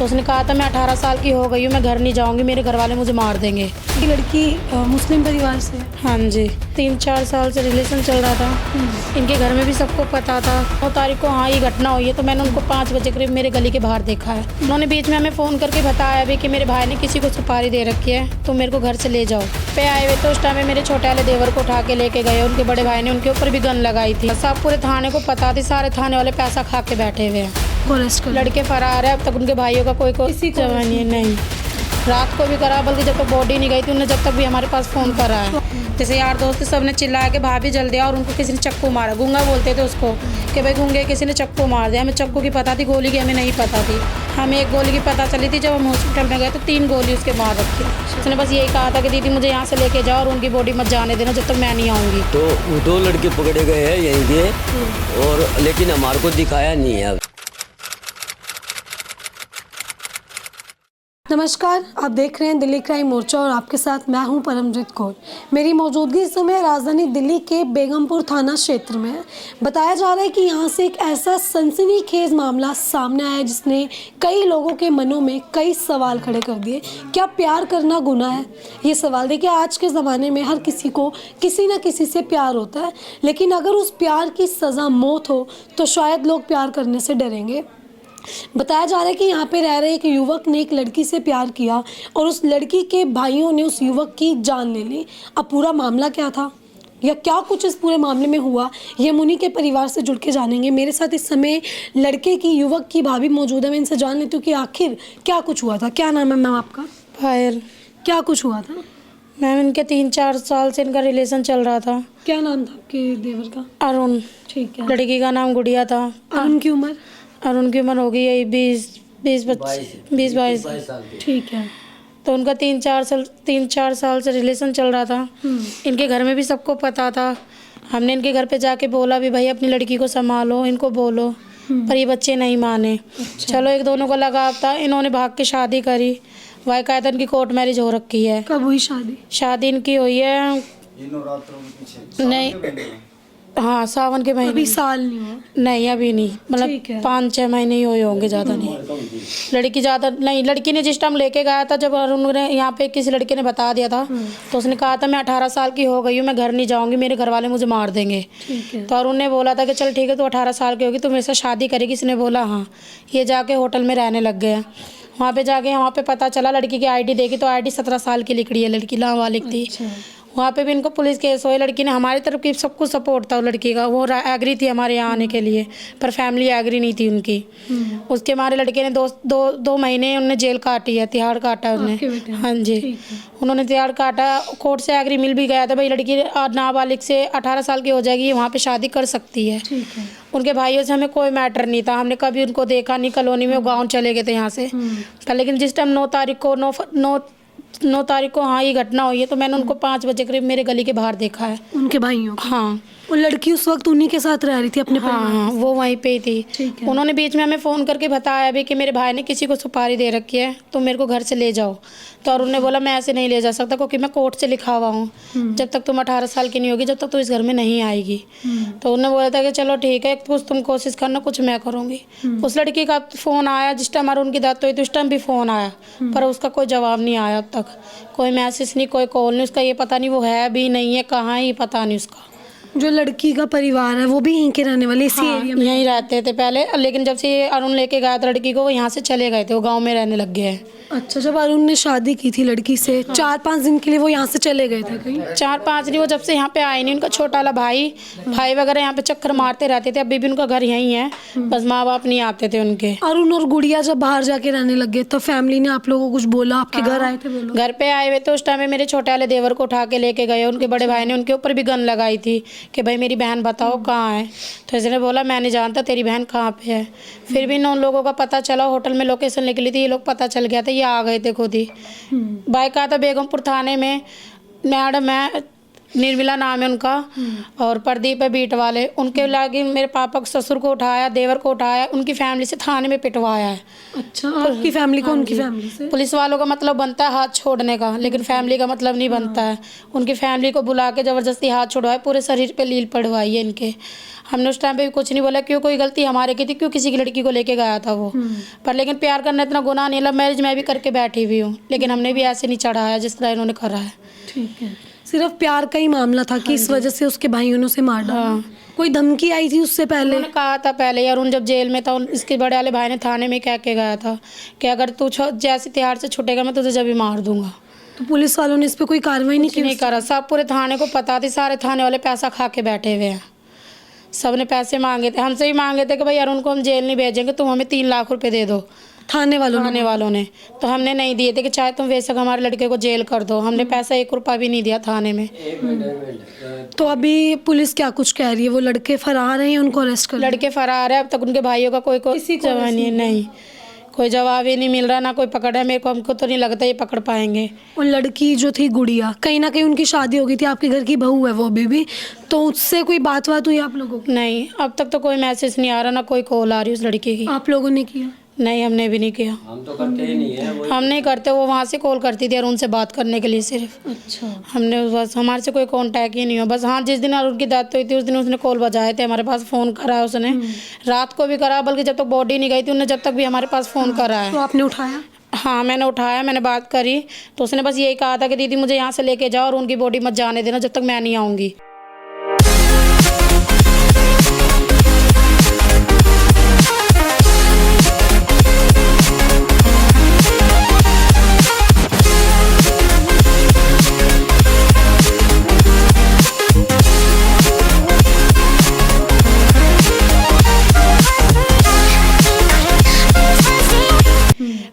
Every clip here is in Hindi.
तो उसने कहा था मैं 18 साल की हो गई हूँ, मैं घर नहीं जाऊँगी, मेरे घर वाले मुझे मार देंगे। ये लड़की मुस्लिम परिवार से है। हाँ जी, 3-4 साल से रिलेशन चल रहा था। इनके घर में भी सबको पता था। 9 तारीख को हाँ ये घटना हुई है, तो मैंने उनको 5 बजे करीब मेरे गली के बाहर देखा है। उन्होंने बीच में हमें फ़ोन करके बताया भी कि मेरे भाई ने किसी को सुपारी दे रखी है, तो मेरे को घर से ले जाओ। पे आए हुए तो उस टाइम में मेरे छोटे वाले देवर को उठा के लेके गए। उनके बड़े भाई ने उनके ऊपर भी गन लगाई थी। सब पूरे थाने को पता थी, सारे थाने वाले पैसा खा के बैठे हुए हैं। लड़के फरार है, अब तक उनके भाइयों का कोई जवानी नहीं। रात को भी करा, बल्कि जब तक बॉडी नहीं गई थी उन्होंने जब तक भी हमारे पास फ़ोन करा है। जैसे यार दोस्त सब ने चिल्लाया कि भाभी जल्दी आओ, और उनको किसी ने चक्कू मारा। गूंगा बोलते थे उसको कि भाई गूंगे किसी ने चक्कू मार दिया। हमें चक्कू की पता थी, गोली की हमें नहीं पता थी। हमें एक गोली की पता चली थी, जब हम हॉस्पिटल में गए तो 3 गोली उसके मार रखी। उसने बस यही कहा था कि दीदी मुझे यहाँ से लेके जाओ और उनकी बॉडी मत जाने देना जब तक मैं नहीं आऊँगी। तो 2 लड़के पकड़े गए हैं यहीं के, और लेकिन हमारे को दिखाया नहीं है। नमस्कार, आप देख रहे हैं दिल्ली क्राइम मोर्चा और आपके साथ मैं हूं परमजीत कौर। मेरी मौजूदगी इस समय राजधानी दिल्ली के बेगमपुर थाना क्षेत्र में है। बताया जा रहा है कि यहां से एक ऐसा सनसनीखेज मामला सामने आया जिसने कई लोगों के मनों में कई सवाल खड़े कर दिए। क्या प्यार करना गुनाह है? ये सवाल देखिए, आज के ज़माने में हर किसी को किसी न किसी से प्यार होता है, लेकिन अगर उस प्यार की सज़ा मौत हो तो शायद लोग प्यार करने से डरेंगे। बताया जा रहा है कि यहाँ पे रह रहे एक युवक ने एक लड़की से प्यार किया और उस लड़की के भाइयों ने उस युवक की जान ले ली। अब पूरा मामला क्या था या क्या कुछ इस पूरे मामले में हुआ, ये हम उन्हीं के परिवार से जुड़ के जानेंगे। मेरे साथ इस समय लड़के की, युवक की भाभी मौजूद है। मैं इनसे जान लेती हूँ कि आखिर क्या कुछ हुआ था। क्या नाम है मैम आपका? पायल। क्या कुछ हुआ था मैम, इनके 3-4 साल से इनका रिलेशन चल रहा था। क्या नाम था आपके देवर का? अरुण। ठीक है। लड़की का नाम गुड़िया था। अरुण की उम्र? अरुण की उम्र हो गई यही 20-22 साल की। ठीक है। तो उनका 3-4 साल से रिलेशन चल रहा था। इनके घर में भी सबको पता था। हमने इनके घर पे जाके बोला भी भाई अपनी लड़की को संभालो, इनको बोलो, पर ये बच्चे नहीं माने। चलो एक दोनों को लगाव था, इन्होंने भाग के शादी करी। वाक़ायदा इनकी कोर्ट मैरिज हो रखी है। कब हुई शादी? शादी इनकी हुई है नहीं, हाँ सावन के महीने। अभी साल नहीं हुआ? नहीं अभी नहीं, मतलब 5-6 महीने ही हुए होंगे, ज़्यादा नहीं। लड़की ज़्यादा नहीं, लड़की ने जिस टाइम लेके गया था, जब उन्होंने यहाँ पे किसी लड़के ने बता दिया था, तो उसने कहा था मैं 18 साल की हो गई हूँ, मैं घर नहीं जाऊँगी, मेरे घर वाले मुझे मार देंगे। तो अरुण ने बोला था कि चल ठीक है, तू 18 साल की होगी, तू मेरे साथ शादी करेगी। इसने बोला हाँ। ये जाके होटल में रहने लग गए। वहाँ पे जाके वहाँ पे पता चला, लड़की की आईडी देखी तो आईडी 17 साल की लिखड़ी है, लड़की नाबालिग थी। वहाँ पे भी इनको पुलिस केस हुए। लड़की ने हमारी तरफ की सब कुछ सपोर्ट था लड़की का, वो एग्री थी हमारे यहाँ आने के लिए, पर फैमिली एग्री नहीं थी उनकी। उसके हमारे लड़के ने 2 महीने उन्होंने जेल काटी है, तिहाड़ काटा उन्होंने। हाँ जी, उन्होंने तिहाड़ काटा। कोर्ट से एग्री मिल भी गया था भाई लड़की नाबालिग से 18 साल की हो जाएगी, वहाँ पे शादी कर सकती है। उनके भाइयों से हमें कोई मैटर नहीं था, हमने कभी उनको देखा नहीं। कॉलोनी में गाँव चले गए थे यहाँ से। लेकिन जिस टाइम 9 तारीख को हाँ ये घटना हुई है, तो मैंने उनको 5 बजे करीब मेरे गली के बाहर देखा है। उनके भाइयों? हाँ। वो लड़की उस वक्त उन्हीं के साथ रह रही थी अपने? हाँ, वो वहीं पे ही थी। उन्होंने बीच में हमें फ़ोन करके बताया भी कि मेरे भाई ने किसी को सुपारी दे रखी है, तो मेरे को घर से ले जाओ। तो और उन्होंने बोला मैं ऐसे नहीं ले जा सकता, क्योंकि मैं कोर्ट से लिखा हुआ हूँ, जब तक तुम 18 साल की नहीं होगी, जब तक तू इस घर में नहीं आएगी। तो उन्होंने बोला था कि चलो ठीक है, कुछ तुम कोशिश करना, कुछ मैं करूँगी। उस लड़की का फ़ोन आया जिस टाइम उनकी डेथ हुई थी, उस टाइम भी फ़ोन आया, पर उसका कोई जवाब नहीं आया अब तक। कोई मैसेज नहीं, कोई कॉल नहीं। उसका ये पता नहीं वो है भी नहीं है, कहाँ है ये पता नहीं उसका। जो लड़की का परिवार है वो भी यहीं के रहने वाले, इसी एरिया में? यहीं रहते थे पहले, लेकिन जब से अरुण लेके गया था लड़की को, वो यहाँ से चले गए थे, वो गांव में रहने लग गए हैं। अच्छा, जब अरुण ने शादी की थी लड़की से, 4-5 दिन के लिए वो यहाँ से चले गए थे कहीं? 4-5 नहीं, वो जब से यहाँ पे आए नहीं। उनका छोटा वाला भाई वगैरह यहाँ पे चक्कर मारते रहते थे। अभी भी उनका घर यहीं है, बस माँ बाप नहीं आते थे उनके। अरुण और गुड़िया जब बाहर जाके रहने लग गए तो फैमिली ने आप लोगों को कुछ बोला? आपके घर आए थे वो लोग? घर पे आए हुए तो उस टाइम में मेरे छोटे वाले देवर को उठा के लेके गए। उनके बड़े भाई ने उनके ऊपर भी गन लगाई थी कि भाई मेरी बहन बताओ कहाँ है। तो इसने बोला मैं नहीं जानता तेरी बहन कहाँ पे है। फिर भी उन लोगों का पता चला, होटल में लोकेशन निकली थी, ये लोग पता चल गया था, ये आ गए थे खुद ही। बाइक आया था बेगमपुर थाने में। मैडम मैं निर्मला नाम है उनका, और प्रदीप है बीट वाले। उनके लागे मेरे पापा को, ससुर को उठाया, देवर को उठाया, उनकी फैमिली से थाने में पिटवाया है। अच्छा, आपकी फैमिली को उनकी फैमिली से? पुलिस वालों का मतलब बनता है हाथ छोड़ने का, लेकिन फैमिली का मतलब नहीं बनता है। उनकी फैमिली को बुला के ज़बरदस्ती हाथ छुड़वाए, पूरे शरीर पे लील पड़वाई है इनके। हमने उस टाइम पे भी कुछ नहीं बोला, क्यों कोई गलती हमारे की थी, क्यों किसी की लड़की को लेके गया था वो। पर लेकिन प्यार करना इतना गुनाह नहीं, लव मैरिज मैं भी करके बैठी हुई हूँ, लेकिन हमने भी ऐसे नहीं चढ़ाया जिस तरह इन्होंने करा है। ठीक है, सिर्फ प्यार का ही मामला था कि इस वजह से उसके भाइयों ने उसे मार डाला। कोई धमकी आई थी उससे पहले? उन्होंने कहा था पहले, यार उन जब जेल में था, इसके बड़े वाले भाई ने थाने में कह के गया था कि अगर तू जैसे तिहाड़ से छुटेगा मैं तुझे जब भी मार दूंगा। तो पुलिस वालों ने इस पे कोई कार्रवाई नहीं की? नहीं करा, सब पूरे थाने को पता थी, सारे थाने वाले पैसा खा के बैठे हुए हैं। सब ने पैसे मांगे थे, हमसे भी मांगे थे कि भाई अरुण को हम जेल नहीं भेजेंगे, तुम हमें 3 लाख रुपए दे दो। थाने वालों ने तो हमने नहीं दिए थे कि चाहे तुम बेशक हमारे लड़के को जेल कर दो। हमने पैसा 1 रुपया भी नहीं दिया थाने में। तो अभी पुलिस क्या कुछ कह रही है? वो लड़के फरार हैं, उनको अरेस्ट कर लिया? लड़के फरार है, अब तक उनके भाइयों का कोई जवाब नहीं, कोई जवाब ही नहीं मिल रहा, ना कोई पकड़ है। मेरे को, हमको तो नहीं लगता ये पकड़ पाएंगे। और लड़की जो थी गुड़िया, कहीं ना कहीं उनकी शादी हो गई थी, आपके घर की बहू है वो अभी भी, तो उससे कोई बात हुई आप लोगों की? नहीं, अब तक तो कोई मैसेज नहीं आ रहा, ना कोई कॉल आ रही उस लड़की की। आप लोगों ने किया? नहीं, हमने भी नहीं किया। हम तो करते ही नहीं है। हम नहीं करते, वो वहाँ से कॉल करती थी अरुण से बात करने के लिए सिर्फ। अच्छा, हमने बस, हमारे से कोई कांटेक्ट ही नहीं हुआ। बस हाँ, जिस दिन अरुण की डेथ हुई थी उस दिन उसने कॉल बजाए थे हमारे पास, फ़ोन करा है उसने, रात को भी करा, बल्कि जब तक बॉडी नहीं गई थी उन्होंने जब तक भी हमारे पास फ़ोन करा है। तो आपने उठाया? हाँ, मैंने उठाया, मैंने बात करी, तो उसने बस यही कहा था कि दीदी मुझे यहाँ से लेके जाओ और उनकी बॉडी मत जाने देना जब तक मैं नहीं आऊँगी।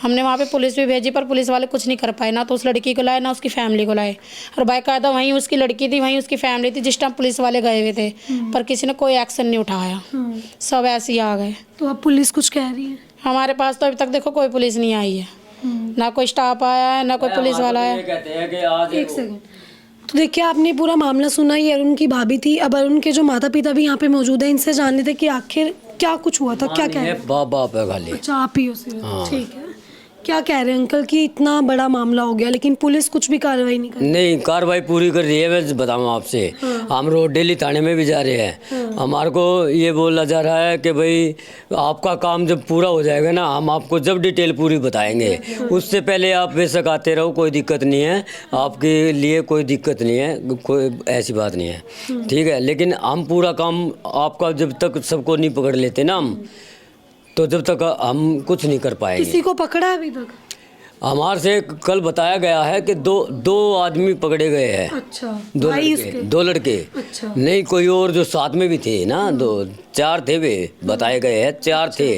हमने वहाँ पे पुलिस भी भेजी, पर पुलिस वाले कुछ नहीं कर पाए, ना तो उस लड़की को लाए ना उसकी फैमिली को लाए। और बाकायदा वहीं उसकी लड़की थी, वहीं उसकी फैमिली थी जिस टाइम पुलिस वाले गए हुए थे, पर किसी ने कोई एक्शन नहीं उठाया, सब ऐसे ही आ गए। तो अब पुलिस कुछ कह रही है? हमारे पास तो अभी तक देखो कोई पुलिस नहीं आई है, ना कोई स्टाफ आया है, ना कोई पुलिस वाला है। कहते हैं कि आज एक सेकंड, तो देखिए आपने पूरा मामला सुना, ये अरुण की भाभी थी। अब अरुण के जो माता पिता भी यहाँ पे मौजूद हैं, इनसे जान लेते कि आखिर क्या कुछ हुआ था, क्या कह रहे हैं? बाप है खाली। अच्छा, आप ही हो सिर्फ? ठीक है, क्या कह रहे हैं अंकल कि इतना बड़ा मामला हो गया लेकिन पुलिस कुछ भी कार्रवाई नहीं कर रही? नहीं, कार्रवाई पूरी कर रही है। मैं बताऊँ आपसे, हम रोड डेली थाने में भी जा रहे हैं। हमारे को ये बोला जा रहा है कि भाई आपका काम जब पूरा हो जाएगा ना, हम आपको जब डिटेल पूरी बताएंगे, उससे पहले आप बेशक आते रहो, कोई दिक्कत नहीं है, आपके लिए कोई दिक्कत नहीं है, कोई ऐसी बात नहीं है, ठीक है। लेकिन हम पूरा काम आपका जब तक सबको नहीं पकड़ लेते ना हम, तो जब तक हम कुछ नहीं कर पाएंगे। किसी को पकड़ा अभी तक? हमारे से कल बताया गया है कि दो आदमी पकड़े गए हैं। अच्छा, दो लड़के। अच्छा, नहीं, कोई और जो साथ में भी थे ना, 4 थे वे, बताए गए हैं 4 थे,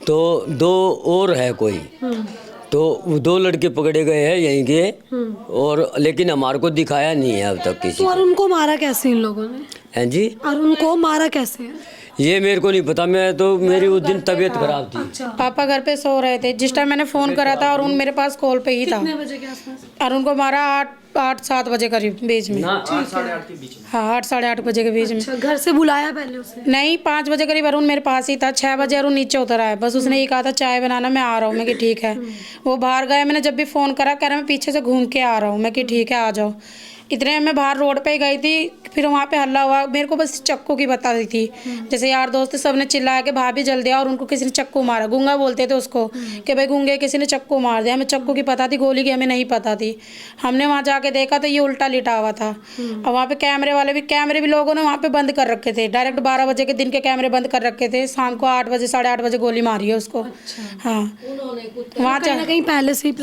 तो 2 और है कोई, तो 2 लड़के पकड़े गए हैं यहीं के, और लेकिन हमारे को दिखाया नहीं है अब तक किसी। तो अरुण को मारा कैसे इन लोगों ने? हैं जी, अरुण को मारा कैसे है? ये मेरे को नहीं पता, मैं तो, मेरी उस दिन तबीयत खराब थी। अच्छा, पापा घर पे सो रहे थे जिस टाइम मैंने फ़ोन करा था, अरुण मेरे पास कॉल पे ही था। कितने बजे के आसपास? अरुण को मारा 8-7 बजे करीब बीच में। ना, 8-8:30 के बीच में। हाँ, 8-8:30 बजे के बीच में। अच्छा, घर से बुलाया पहले उसे? नहीं, 5 बजे करीब अरुण मेरे पास ही था। 6 बजे अरुण नीचे उतर आया, बस उसने ये कहा था चाय बनाना, मैं आ रहा हूँ। मैं कि ठीक है। वो बाहर गया, मैंने जब भी फ़ोन करा कह रहा मैं पीछे से घूम के आ रहा हूँ। मैं कि ठीक है, आ जाओ। इतने में मैं बाहर रोड पे गई थी, फिर वहाँ पे हल्ला हुआ, मेरे को बस चक्कू की बता दी थी। जैसे यार दोस्त सब ने चिल्लाया कि भाभी जल्दी आओ, और उनको किसी ने चक्कू मारा। गूंगा बोलते थे उसको कि भाई गूंगे किसी ने चक्कू मार दिया। हमें चक्कू की पता थी, गोली की हमें नहीं पता थी। हमने वहाँ जाके देखा तो ये उल्टा लिटा हुआ था। और वहाँ पे कैमरे भी लोगों ने वहाँ पे बंद कर रखे थे। डायरेक्ट 12 बजे के दिन के कैमरे बंद कर रखे थे। शाम को 8 बजे 8:30 बजे गोली मारी है उसको। हाँ, वहाँ कहीं पहले से ही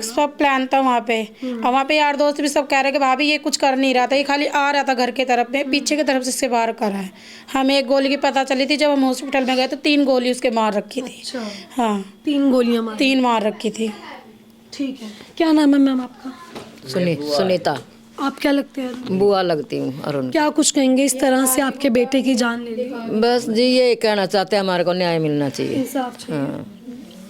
सब प्लान था वहाँ पे। और वहाँ पे यार दोस्त भी सब कह रहे कि भाभी ये कुछ कर नहीं रहा था, ये खाली आ रहा था घर के तरफ में, पीछे की तरफ से वार करा है। हमें 1 गोली की पता चली थी, जब हम हॉस्पिटल में गए तो 3 गोली उसके मार रखी थी। अच्छा, हाँ, 3 गोलियां मारी? 3 मार रखी थी। ठीक है, क्या नाम है मैम आपका? सुनीता। आप क्या लगते हैं? बुआ लगती हूँ अरुण। क्या कुछ कहेंगे, इस तरह से आपके बेटे की जान ले ली? बस जी ये कहना चाहते हैं, हमारे को न्याय मिलना चाहिए। इंसाफ चाहिए। हाँ,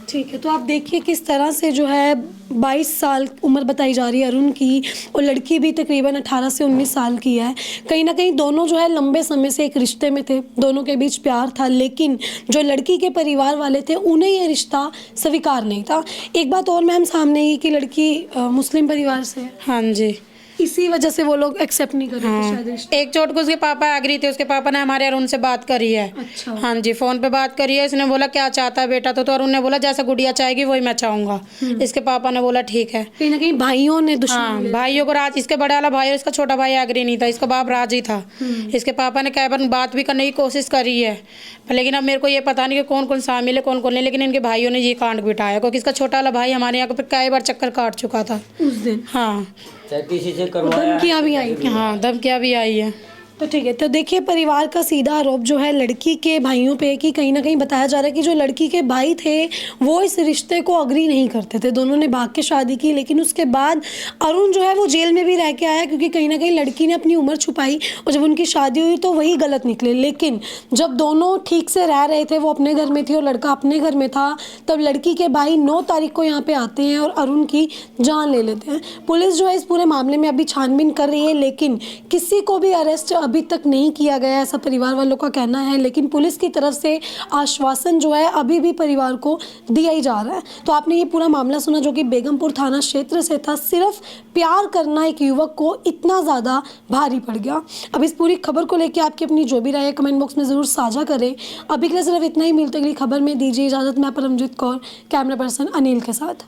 ठीक है, तो आप देखिए किस तरह से जो है 22 साल उम्र बताई जा रही है अरुण की, और लड़की भी तकरीबन 18 से 19 साल की है। कहीं ना कहीं दोनों जो है लंबे समय से एक रिश्ते में थे, दोनों के बीच प्यार था, लेकिन जो लड़की के परिवार वाले थे उन्हें ये रिश्ता स्वीकार नहीं था। एक बात और मैम सामने आई कि लड़की मुस्लिम परिवार से है, हाँ जी, इसी वजह से वो लोग एक्सेप्ट नहीं कर रहे थे शायद रिश्ता। एक चोट को उसके पापा एग्री थे, उसके पापा ने हमारे अरुण से बात करी है। अच्छा। हाँ जी, फ़ोन पे बात करी है। इसने बोला क्या चाहता है बेटा, तो अरुण ने बोला जैसा गुड़िया चाहेगी वही मैं चाहूँगा। इसके पापा ने बोला ठीक है। कहीं ना कहीं भाइयों ने हाँ, भाइयों को राज, इसके बड़े वाला भाई और इसका छोटा भाई एग्री नहीं था, इसका बाप राजी था। इसके पापा ने कई बार बात भी करने की कोशिश करी है, लेकिन अब मेरे को ये पता नहीं कि कौन कौन शामिल है कौन कौन नहीं, लेकिन इनके भाइयों ने ये कांड बिठाया, क्योंकि इसका छोटा वाला भाई हमारे यहाँ पे कई बार चक्कर काट चुका था उस दिन। हाँ, चाहे किसी से करवाया, धमकियाँ भी आई थी। हाँ, धमकियाँ भी आई है। तो ठीक है, तो देखिए परिवार का सीधा आरोप जो है लड़की के भाइयों पे कि कहीं ना कहीं बताया जा रहा है कि जो लड़की के भाई थे वो इस रिश्ते को अग्री नहीं करते थे, दोनों ने भाग के शादी की। लेकिन उसके बाद अरुण जो है वो जेल में भी रह के आया, क्योंकि कहीं ना कहीं लड़की ने अपनी उम्र छुपाई और जब उनकी शादी हुई तो वही गलत निकले। लेकिन जब दोनों ठीक से रह रहे थे, वो अपने घर में थी और लड़का अपने घर में था, तब लड़की के भाई 9 तारीख को यहाँ पे आते हैं और अरुण की जान ले लेते हैं। पुलिस जो है इस पूरे मामले में अभी छानबीन कर रही है, लेकिन किसी को भी अरेस्ट अभी तक नहीं किया गया, ऐसा परिवार वालों का कहना है। लेकिन पुलिस की तरफ से आश्वासन जो है अभी भी परिवार को दिया ही जा रहा है। तो आपने ये पूरा मामला सुना जो कि बेगमपुर थाना क्षेत्र से था। सिर्फ प्यार करना एक युवक को इतना ज़्यादा भारी पड़ गया। अब इस पूरी खबर को लेकर आपकी अपनी जो भी राय है कमेंट बॉक्स में ज़रूर साझा करें। अभी के लिए सिर्फ इतना ही, मिलते अगली खबर में। दीजिए इजाज़त, मैं परमजीत कौर, कैमरा पर्सन अनिल के साथ।